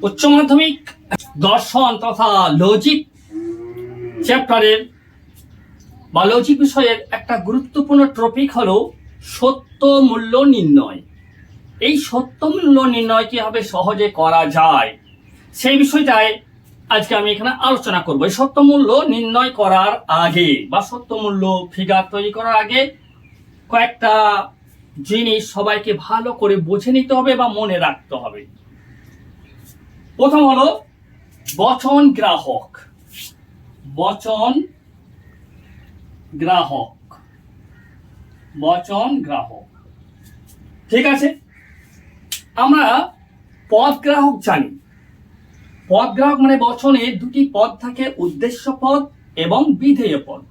উচ্চ মাধ্যমিক দর্শন তথা লজিক চ্যাপ্টারের বা লজিক বিষয়ের একটা গুরুত্বপূর্ণ টপিক হলো সত্য মূল্য নির্ণয়। এই সত্য মূল্য নির্ণয় কিভাবে সহজে করা যায় সেই বিষয়টায় আজকে আমি এখানে আলোচনা করব। এই সত্য মূল্য নির্ণয় করার আগে বা সত্য মূল্য ফিগার তৈরি করার আগে কয়েকটা জিনিস সবাইকে ভালো করে বুঝে নিতে হবে বা মনে রাখতে হবে। প্রথম হলো বচন গ্রাহক। বচন গ্রাহক, বচন গ্রাহক, ঠিক আছে। আমরা পদ গ্রাহক জানি। পদ গ্রাহক মানে বচনে দুটি পদ থাকে, উদ্দেশ্য পদ এবং বিধেয় পদ।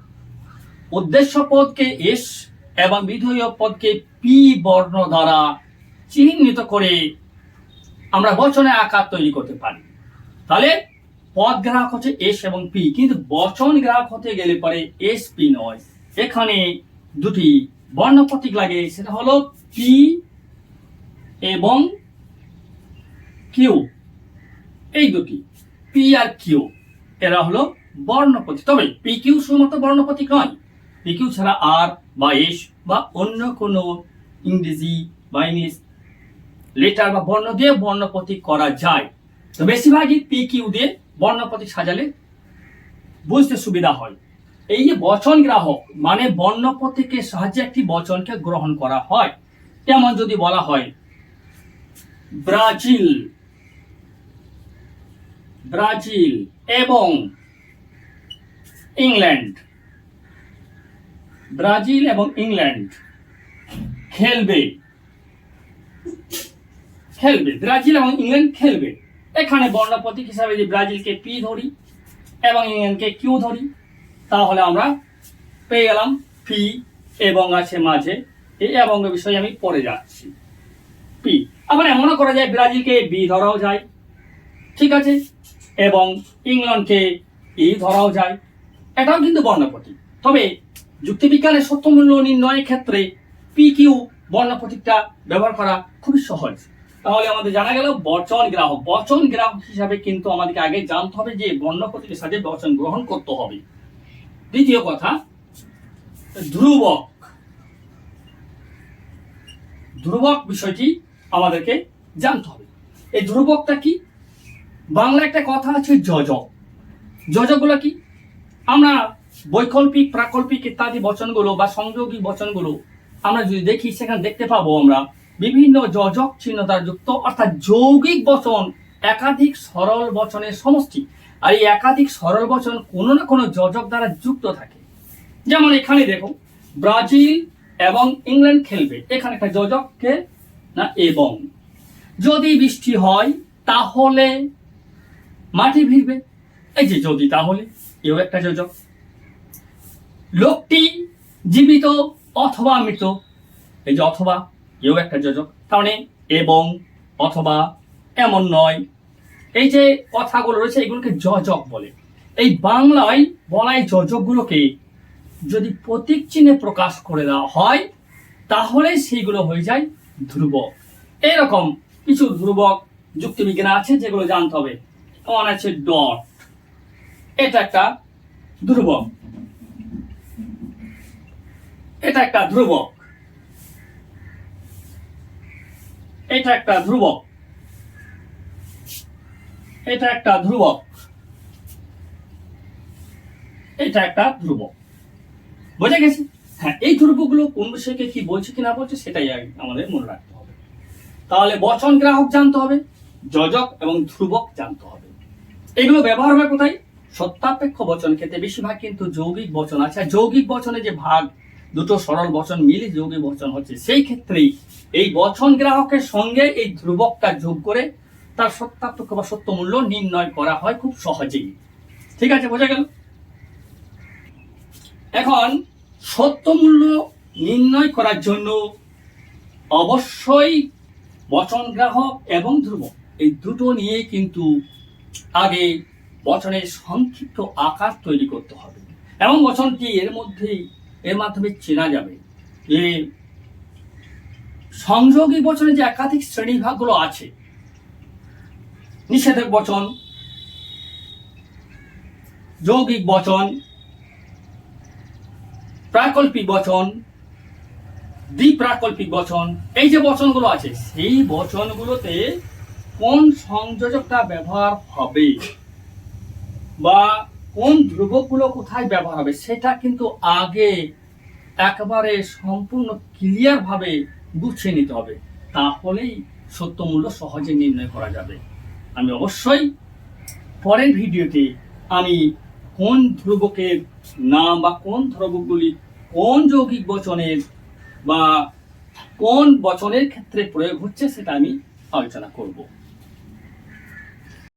উদ্দেশ্য পদকে এস এবং বিধেয় পদকে পি বর্ণ দ্বারা চিহ্নিত করে আমরা বচনে আকার তৈরি করতে পারি। তাহলে পদ গ্রাহক হচ্ছে এস এবং পি, কিন্তু বচন গ্রাহক হতে গেলে পরে এস পি নয়, এখানে দুটি বর্ণ প্রতীক লাগে, সেটা হলো পি এবং কিউ। এই দুটি পি আর কিউ এরা হলো বর্ণ প্রতীক। তবে পি কিউ শুধুমাত্র বর্ণ প্রতীক নয়, পি কিউ ছাড়া আর বা এস বা অন্য কোনো ইংরেজি বা ইংলিশ লেটার বা বর্ণ দিয়ে বর্ণ প্রতীক করা যায়। তো বেশিরভাগই পি কিউ দিয়ে বর্ণ প্রতীক সাজালে বুঝতে সুবিধা হয়। এই যে বচন গ্রাহক মানে বর্ণ প্রতীকের সাহায্যে একটি বচনকে গ্রহণ করা হয়। যেমন যদি বলা হয় ব্রাজিল, ব্রাজিল এবং ইংল্যান্ড, ব্রাজিল এবং ইংল্যান্ড খেলবে, খেলবে, ব্রাজিল এবং ইংল্যান্ড খেলবে। এখানে বর্ণ প্রতীক হিসাবে যদি ব্রাজিলকে পি ধরি এবং ইংল্যান্ডকে কিউ ধরি, তাহলে আমরা পেয়ে গেলাম পি এবং আছে মাঝে এই এবং বিষয়ে আমি পরে যাচ্ছি পি। আবার এমনও করা যায় ব্রাজিলকে বি ধরাও যায়, ঠিক আছে, এবং ইংল্যান্ডকে ই ধরাও যায়, এটাও কিন্তু বর্ণ প্রতীক। তবে যুক্তিবিজ্ঞানের সত্য মূল্য নির্ণয়ের ক্ষেত্রে পি কিউ বর্ণ প্রতীকটা ব্যবহার করা খুবই সহজ। তাহলে আমাদের জানা গেল বচন গ্রাহক। বচন গ্রাহক হিসাবে কিন্তু আমাদেরকে আগে জানতে হবে যে বর্ণ প্রতীকের সাথে বচন গ্রহণ করতে হবে। দ্বিতীয় কথা ধ্রুবক। ধ্রুবক বিষয়টি আমাদেরকে জানতে হবে। এই ধ্রুবকটা কি? বাংলা একটা কথা আছে যোজক। যোজকগুলো কি? আমরা বৈকল্পিক, প্রাকল্পিক ইত্যাদি বচনগুলো বা সংযোগী বচনগুলো আমরা যদি দেখি, সেখানে দেখতে পাবো আমরা বিভিন্ন যোজক চিহ্ন দ্বারা যুক্ত, অর্থাৎ যৌগিক বচন একাধিক সরল বচনের সমষ্টি। আর এই একাধিক সরল বচন কোনো না কোনো যোজক দ্বারা যুক্ত থাকে। যেমন এখানে দেখো ব্রাজিল এবং ইংল্যান্ড খেলবে, এখানে একটা যোজককে না এবং। যদি বৃষ্টি হয় তাহলে মাটি ভিজবে, এই যে যদি তাহলে এও একটা যোজক। লোকটি জীবিত অথবা মৃত, এই যে অথবা এও একটা যোজক। তার মানে এবং অথবা এমন নয়, এই যে কথাগুলো রয়েছে এগুলোকে যোজক বলে। এই বাংলায় বলা এই যোজকগুলোকে যদি প্রতীক চিহ্নে প্রকাশ করে দেওয়া হয় তাহলে সেইগুলো হয়ে যায় ধ্রুবক। এরকম কিছু ধ্রুবক যুক্তিবিজ্ঞান আছে যেগুলো জানতে হবে। যেমন আছে ডট, এটা একটা ধ্রুবক, এটা একটা ধ্রুবক, এটা একটা ধ্রুবক, এটা একটা ধ্রুবক, এটা একটা ধ্রুবক। বোঝা গেছে? হ্যাঁ, এই ধ্রুবকগুলো কোন বিষয়কে কি বলছে কি না বলছে সেটাই আমাদের মনে রাখতে হবে। তাহলে বচন গ্রাহক জানতে হবে, যোজক এবং ধ্রুবক জানতে হবে। এগুলো ব্যবহার হবে কোথায়? সত্যাপেক্ষ বচন ক্ষেত্রে বেশিরভাগ কিন্তু যৌগিক বচন আছে। যৌগিক বচনে যে ভাগ, দুটো সরল বচন মিলে যৌগিক বচন হচ্ছে, সেই ক্ষেত্রেই এই বচন গ্রাহকের সঙ্গে এই ধ্রুবকটা যোগ করে তার সত্যাপেক্ষ বা সত্য মূল্য নির্ণয় করা হয় খুব সহজেই। ঠিক আছে, বোঝা গেল? এখন সত্য মূল্য নির্ণয় করার জন্য অবশ্যই বচন গ্রাহক এবং ধ্রুবক এই দুটো নিয়ে কিন্তু আগে বচনের সংক্ষিপ্ত আকার তৈরি করতে হবে, এবং বচনটি এর মাধ্যমে চেনা যাবে যে সংযোগী বচনে যে একাধিক শ্রেণীভাগগুলো আছে নিষেধক বচন, যৌগিক বচন, প্রাকল্পিক বচন, দ্বিপ্রাকল্পিক বচন, এই যে বচনগুলো আছে সেই বচনগুলোতে কোন সংযোজকটা ব্যবহার হবে বা কোন ধ্রুবকগুলো কোথায় ব্যবহার হবে সেটা কিন্তু আগে একেবারে সম্পূর্ণ ক্লিয়ার ভাবে গুছিয়ে নিতে হবে, তাহলেই সত্য মূল্য সহজে নির্ণয় করা যাবে। আমি অবশ্যই পরের ভিডিওতে আমি কোন ধ্রুবকের নাম বা কোন ধ্রুবকগুলি কোন যৌগিক বচনের বা কোন বচনের ক্ষেত্রে প্রয়োগ হচ্ছে সেটা আমি আলোচনা করব।